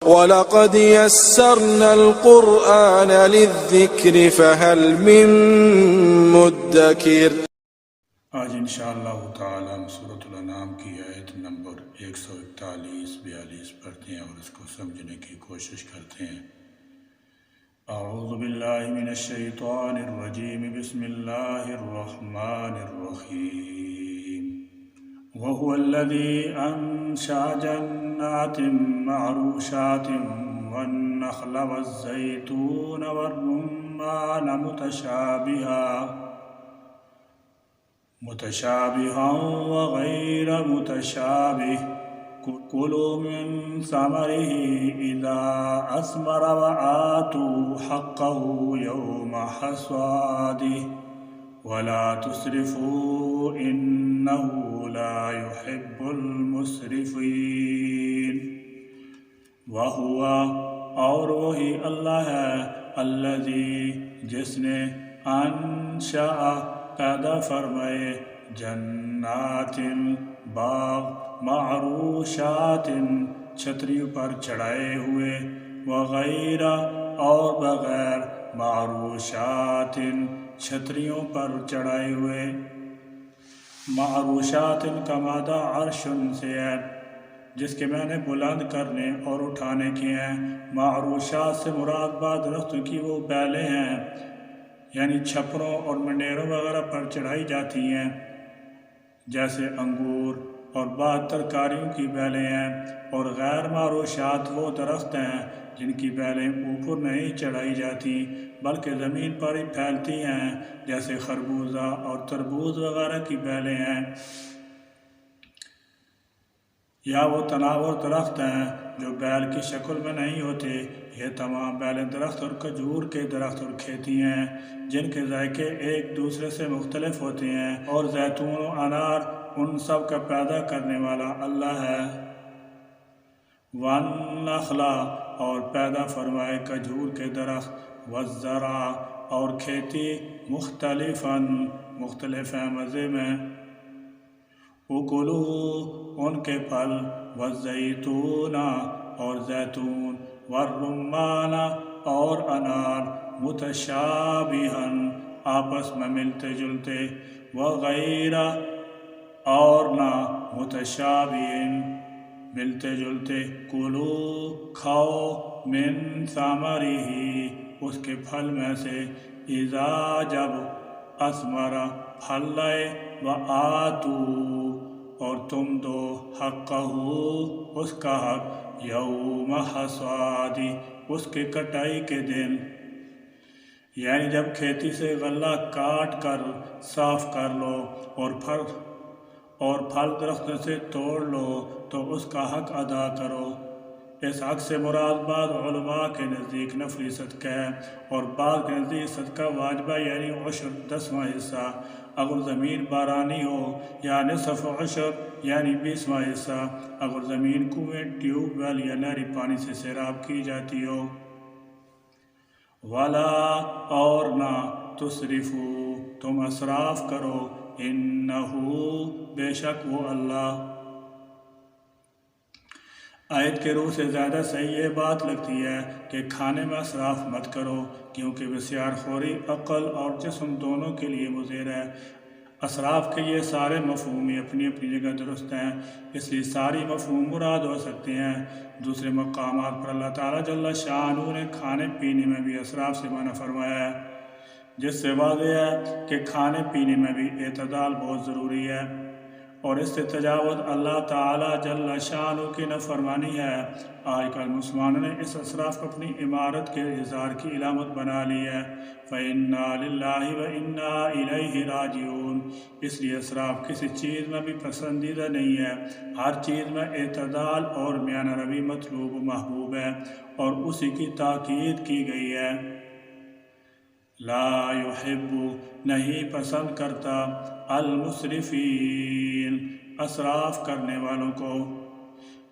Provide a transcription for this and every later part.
وَلَقَدْ يَسَّرْنَا الْقُرْآنَ لِلذِّكْرِ فَهَلْ مِن مُّدَّكِرٍ۔ آج انشاءاللہ تعالی ہم سورۃ الانعام کی آیت نمبر 141-42 پڑھتے ہیں اور اس کو سمجھنے کی کوشش کرتے ہیں۔ اعوذ باللہ من الشیطان الرجیم، بسم اللہ الرحمن الرحیم۔ وَهُوَ الَّذِي أَنشَأَ جَنَّاتٍ مَّعْرُوشَاتٍ وَالنَّخْلَ وَالزَّيْتُونَ وَالرُّمَّانَ متشابها وغير متشابه، كلوا من ثمره إذا أثمر وآتوا حقه يوم حصاده ولا تسرفوا إنه لا يحب المسرفين۔ وهو اور وہی اللہ ہے، الذی جس نے انشأ پیدا فرمائے، جنات باغ، معروشات چھتریوں پر چڑھائے ہوئے، وغیر اور بغیر معروشات چھتریوں پر چڑھائے ہوئے۔ معروشات کا مادہ عرش سے ہے، جس کے معنی بلند کرنے اور اٹھانے کے ہیں۔ معروشات سے مراد بعض درختوں کی وہ بیلیں ہیں، یعنی چھپروں اور منڈیروں وغیرہ پر چڑھائی جاتی ہیں، جیسے انگور اور بعض ترکاریوں کی بیلیں ہیں۔ اور غیر معروشات وہ درخت ہیں جن کی بیلیں اوپر نہیں چڑھائی جاتی بلکہ زمین پر ہی پھیلتی ہیں، جیسے خربوزہ اور تربوز وغیرہ کی بیلیں ہیں۔ یا وہ تناور درخت ہیں جو بیل کی شکل میں نہیں ہوتے۔ یہ تمام بیلیں درخت اور کھجور کے درخت اور کھیتی ہیں جن کے ذائقے ایک دوسرے سے مختلف ہوتے ہیں، اور زیتون و انار ان سب کا پیدا کرنے والا اللہ ہے۔ وَالنَّخْلَ اور پیدا فرمائے کھجور کے درخت، وَالزَّرْعَ اور کھیتی، مختلف ہیں مزے میں، اُکُلُوا ان کے پھل، وَالزَّيْتُونَ اور زیتون، وَالرُّمَّانَ اور انار، متشابہاً آپس میں ملتے جلتے، وغیر اور نہ متشابہن ملتے جلتے، کلو کھاؤ، من ثمرہ اس کے پھل میں سے، اذا جب اثمر پھل لائے، وآتو اور تم دو، حقہ اس کا حق، یوم حصادہ اس کے کٹائی کے دن، یعنی جب کھیتی سے غلہ کاٹ کر صاف کر لو اور پھل درختوں سے توڑ لو تو اس کا حق ادا کرو۔ اس حق سے مراد بعض علماء کے نزدیک نفلی صدقہ ہے، اور بعض کے نزدیک صدقہ واجبہ یعنی عشر 10واں حصہ اگر زمین بارانی ہو، یا نصف عشر یعنی 20واں حصہ اگر زمین کنویں، ٹیوب ویل یا نہری پانی سے سیراب کی جاتی ہو۔ وَلَا اور نہ تُسْرِفُوا تم اسراف کرو، اِنَّهُ بے شک وہ اللہ۔ آیت کے روح سے زیادہ صحیح یہ بات لگتی ہے کہ کھانے میں اسراف مت کرو، کیونکہ بسیار خوری عقل اور جسم دونوں کے لیے مضر ہے۔ اسراف کے یہ سارے مفہوم اپنی اپنی جگہ درست ہیں، اس لیے ساری مفہوم مراد ہو سکتے ہیں۔ دوسرے مقامات پر اللہ تعالیٰ جل شانہ نے کھانے پینے میں بھی اسراف سے منع فرمایا ہے، جس سے واضح ہے کہ کھانے پینے میں بھی اعتدال بہت ضروری ہے، اور اس سے تجاوز اللہ تعالیٰ جل شانہ کی نافرمانی ہے۔ آج کل مسلمانوں نے اس اسراف کو اپنی عمارت کے اظہار کی علامت بنا لی ہے۔ فَإِنَّا لِلَّهِ وَإِنَّا إِلَيْهِ رَاجِعُونَ اس لیے اسراف کسی چیز میں بھی پسندیدہ نہیں ہے، ہر چیز میں اعتدال اور میانہ روی مطلوب و محبوب ہے، اور اسی کی تاکید کی گئی ہے۔ لا يحب نہیں پسند کرتا، المسرفین اسراف کرنے والوں کو۔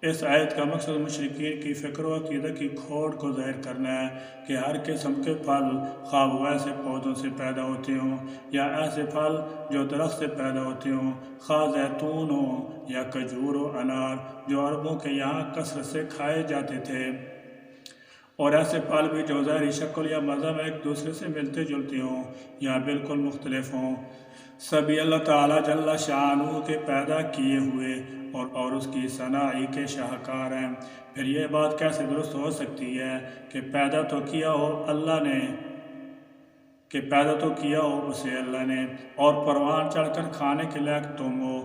اس آیت کا مقصد مشرکین کی فکر و عقیدہ کی کھوٹ کو ظاہر کرنا ہے کہ ہر قسم کے پھل، خواہ وہ ایسے پودوں سے پیدا ہوتے ہوں یا ایسے پھل جو درخت سے پیدا ہوتے ہوں، خواہ زیتون ہو یا کھجور و انار جو عربوں کے یہاں کثرت سے کھائے جاتے تھے، اور ایسے پھل بھی جو ظاہری شکل یا مزہ میں ایک دوسرے سے ملتے جلتے ہوں یا بالکل مختلف ہوں، سبھی اللہ تعالیٰ جل شانہ کے پیدا کیے ہوئے اور اس کی صناعی کے شاہکار ہیں۔ پھر یہ بات کیسے درست ہو سکتی ہے کہ پیدا تو کیا ہو اسے اللہ نے، اور پروان چڑھ کر کھانے کے لائق تم ہو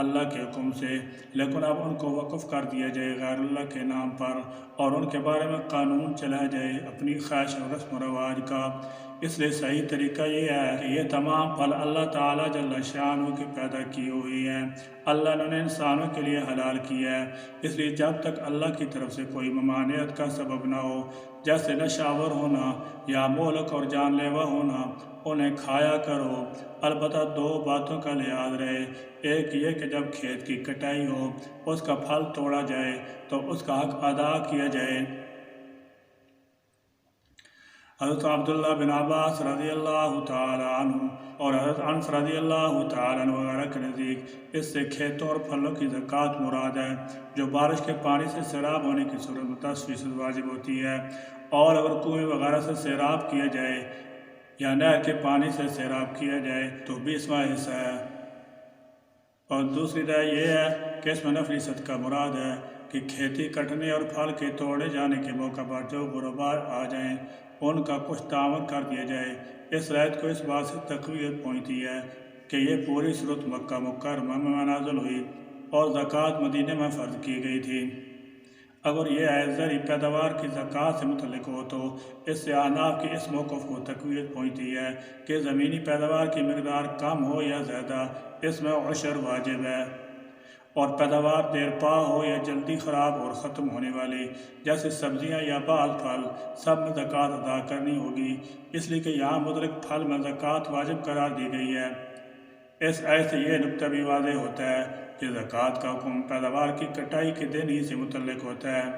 اللہ کے حکم سے، لیکن اب ان کو وقف کر دیا جائے غیر اللہ کے نام پر، اور ان کے بارے میں قانون چلایا جائے اپنی خواہش اور رسم و رواج کا۔ اس لیے صحیح طریقہ یہ ہے کہ یہ تمام پھل اللہ تعالیٰ جل شانہ کی پیدا کی ہوئی ہیں، اللہ نے انہیں انسانوں کے لیے حلال کیا ہے۔ اس لیے جب تک اللہ کی طرف سے کوئی ممانعت کا سبب نہ ہو، جیسے نشاور ہونا یا مہلک اور جان لیوا ہونا، انہیں کھایا کرو، البتہ دو باتوں کا لحاظ رہے۔ ایک یہ کہ جب کھیت کی کٹائی ہو، اس کا پھل توڑا جائے تو اس کا حق ادا کیا جائے۔ حضرت عبداللہ بن عباس رضی اللہ تعالیٰ عنہ اور حضرت انس رضی اللہ تعالیٰ عنہ وغیرہ کے نزدیک اس سے کھیتوں اور پھلوں کی زکوٰۃ مراد ہے، جو بارش کے پانی سے سیراب ہونے کی صورت میں 10% واجب ہوتی ہے، اور اگر کنویں وغیرہ سے سیراب کیا جائے یا نہر کے پانی سے سیراب کیا جائے تو 20واں حصہ ہے۔ اور دوسری رائے یہ ہے کہ اس میں نفلی صدقہ مراد ہے کہ کھیتی کٹنے اور پھل کے توڑے جانے کے موقع پر جو غربا آ جائیں ان کا کچھ تعاون کر دیا جائے۔ اس روایت کو اس بات سے تقویت پہنچتی ہے کہ یہ پوری صورت مکہ مکرمہ میں نازل ہوئی اور زکوٰۃ مدینہ میں فرض کی گئی تھی۔ اگر یہ آیت زرعی پیداوار کی زکوٰۃ سے متعلق ہو تو اس سے احناف کے اس موقف کو تقویت پہنچتی ہے کہ زمینی پیداوار کی مقدار کم ہو یا زیادہ، اس میں عشر واجب ہے، اور پیداوار دیر پا ہو یا جلدی خراب اور ختم ہونے والی جیسے سبزیاں یا بعض پھل، سب میں زکوٰۃ ادا کرنی ہوگی۔ اس لیے کہ یہاں مدرک پھل میں زکوٰۃ واجب قرار دی گئی ہے۔ اس آیت سے یہ نکتہ بھی واضح ہوتا ہے کہ زکوٰۃ کا حکم پیداوار کی کٹائی کے دن ہی سے متعلق ہوتا ہے۔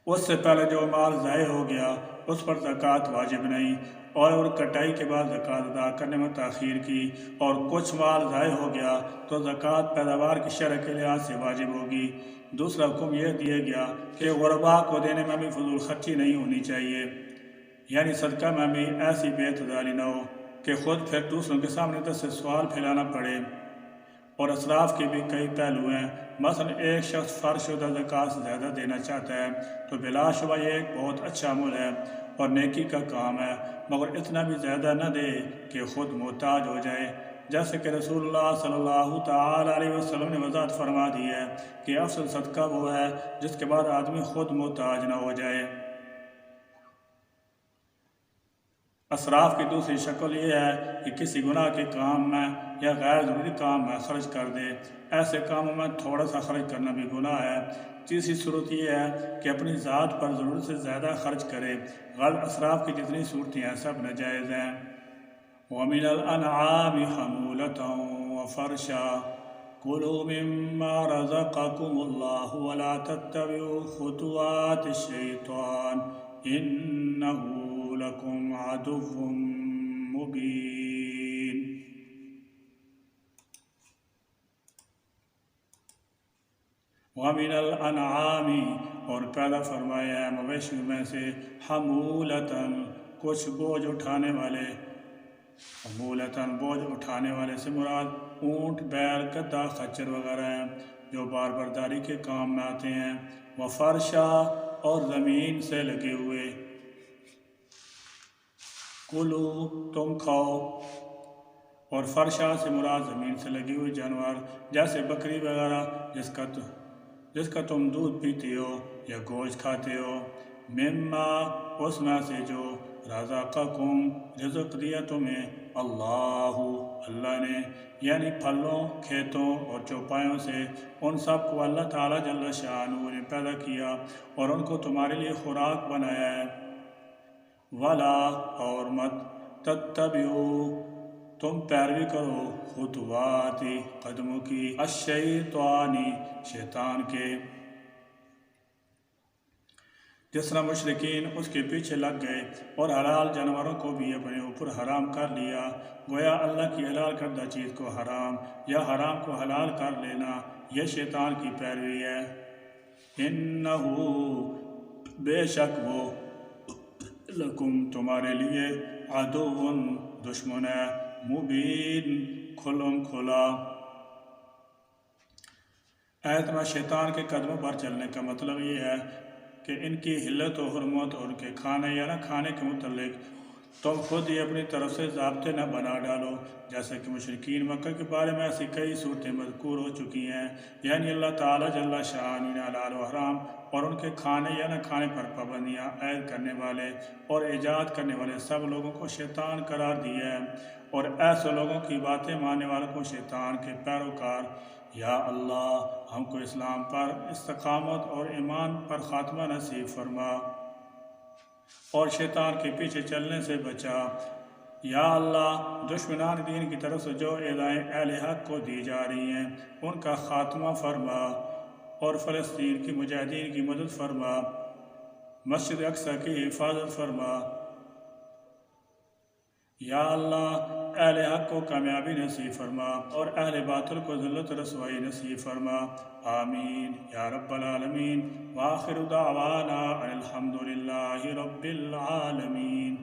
اس سے پہلے جو مال ضائع ہو گیا اس پر زکوٰۃ واجب نہیں، اور اگر کٹائی کے بعد زکوٰۃ ادا کرنے میں تاخیر کی اور کچھ مال ضائع ہو گیا تو زکوٰۃ پیداوار کی شرح کے لحاظ سے واجب ہوگی۔ دوسرا حکم یہ دیا گیا کہ غربا کو دینے میں بھی فضول خرچی نہیں ہونی چاہیے، یعنی صدقہ میں بھی ایسی بے اعتدالی نہ ہو کہ خود پھر دوسروں کے سامنے دس سے سوال پھیلانا پڑے۔ اور اسراف کے بھی کئی پہلو ہیں، مثلا ایک شخص فرض شدہ زکوٰۃ سے زیادہ دینا چاہتا ہے تو بلا شبہ یہ ایک بہت اچھا عمل ہے اور نیکی کا کام ہے، مگر اتنا بھی زیادہ نہ دے کہ خود محتاج ہو جائے، جیسے کہ رسول اللہ صلی اللہ تعالیٰ علیہ وسلم نے وضاحت فرما دی ہے کہ افضل صدقہ وہ ہے جس کے بعد آدمی خود محتاج نہ ہو جائے۔ اسراف کی دوسری شکل یہ ہے کہ کسی گناہ کے کام میں یا غیر ضروری کام میں خرچ کر دے، ایسے کاموں میں تھوڑا سا خرچ کرنا بھی گناہ ہے۔ تیسری صورت یہ ہے کہ اپنی ذات پر ضرورت سے زیادہ خرچ کرے۔ غلط اسراف کی جتنی صورتیں ہیں سب ناجائز ہیں۔ وَمِنَ الْأَنْعَامِ حَمُولَةً وَفَرْشًا كُلُوا مِمَّا رَزَقَكُمُ اللَّهُ وَلَا تَتَّبِعُوا خُطُوَاتِ الشَّيْطَانِ إِنَّهُ لَكُمْ عَدُوٌّ مُّبِينٌ۔ وَمِنَ الْأَنْعَامِ اور پیدا فرمایا ہے مویشیوں میں سے حمولتاً کچھ بوجھ اٹھانے والے، حمولتاً بوجھ اٹھانے والے سے مراد اونٹ، بیل، گدھا، خچر وغیرہ ہیں جو بار برداری کے کام میں آتے ہیں۔ وفرشا اور زمین سے لگے ہوئے، کلو تم کھاؤ، اور فرشا سے مراد زمین سے لگے ہوئے جانور جیسے بکری وغیرہ جس کا تم دودھ پیتے ہو یا گوشت کھاتے ہو، مما اس میں سے جو رزقکم رزق دیا تمہیں اللہ نے، یعنی پھلوں، کھیتوں اور چوپایوں سے، ان سب کو اللہ تعالیٰ جل شانہ نے پیدا کیا اور ان کو تمہارے لیے خوراک بنایا ہے۔ ولا اور مت تتبعوا تم پیروی کرو خطوات قدموں کی، الشیطانی شیطان کے، جس طرح مشرکین اس کے پیچھے لگ گئے اور حلال جانوروں کو بھی اپنے اوپر حرام کر لیا، گویا اللہ کی حلال کردہ چیز کو حرام یا حرام کو حلال کر لینا یہ شیطان کی پیروی ہے۔ انہو بے شک وہ لکم تمہارے لیے عدوٌ دشمن ہے، مبین کھلم کھلا۔ آیت میں شیطان کے قدموں پر چلنے کا مطلب یہ ہے کہ ان کی حلت و حرمت اور ان کے کھانے یا نہ کھانے کے متعلق تم خود ہی اپنی طرف سے ضابطے نہ بنا ڈالو، جیسے کہ مشرکین مکہ کے بارے میں ایسی کئی صورتیں مذکور ہو چکی ہیں، یعنی اللہ تعالیٰ جل شانہ نے حلال و حرام اور ان کے کھانے یا نہ کھانے پر پابندیاں عائد کرنے والے اور ایجاد کرنے والے سب لوگوں کو شیطان قرار دیا ہے، اور ایسے لوگوں کی باتیں ماننے والوں کو شیطان کے پیروکار۔ یا اللہ ہم کو اسلام پر استقامت اور ایمان پر خاتمہ نصیب فرما اور شیطان کے پیچھے چلنے سے بچا۔ یا اللہ دشمنان دین کی طرف سے جو ایذائیں اہل حق کو دی جا رہی ہیں ان کا خاتمہ فرما اور فلسطین کی مجاہدین کی مدد فرما، مسجد اقصی کی حفاظت فرما۔ یا اللہ اہل حق کو کامیابی نصیب فرما اور اہل باطل کو ذلت و رسوائی نصیب فرما، آمین یا رب العالمین۔ وآخر دعوانا ان الحمد للہ رب العالمین۔